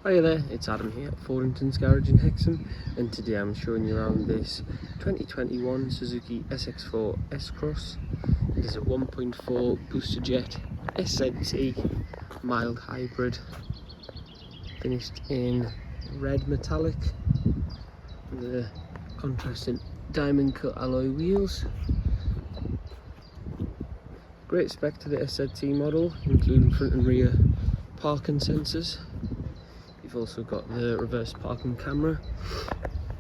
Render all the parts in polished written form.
Hiya there, it's Adam here at Fordington's Garage in Hexham, and today I'm showing you around this 2021 Suzuki SX4 S-Cross. It is a 1.4 Boosterjet SZ-T mild hybrid, finished in red metallic with the contrasting diamond cut alloy wheels. Great spec to the SZ-T model, including front and rear parking sensors. You've also got the reverse parking camera,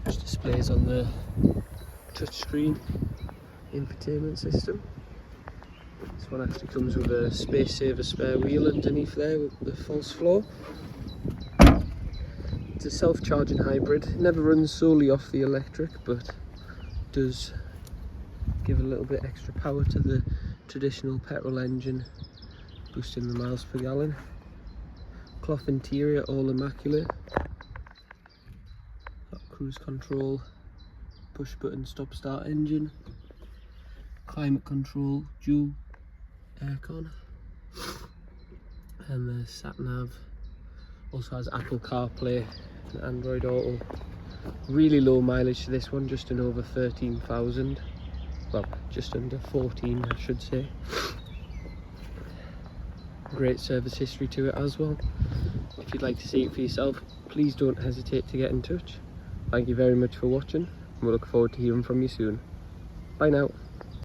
which displays on the touchscreen infotainment system. This one actually comes with a space saver spare wheel underneath there with the false floor. It's a self-charging hybrid. It never runs solely off the electric, but does give a little bit extra power to the traditional petrol engine, boosting the miles per gallon. Cloth interior, all immaculate. Got cruise control, push button stop start engine, climate control, dual aircon, and the SAT-NAV. Also has Apple CarPlay and Android Auto. Really low mileage to this one, just in over 13,000. Well, just under 14 I should say. Great service history to it as well. If you'd like to see it for yourself, please don't hesitate to get in touch. Thank you very much for watching, and we'll look forward to hearing from you soon. Bye now.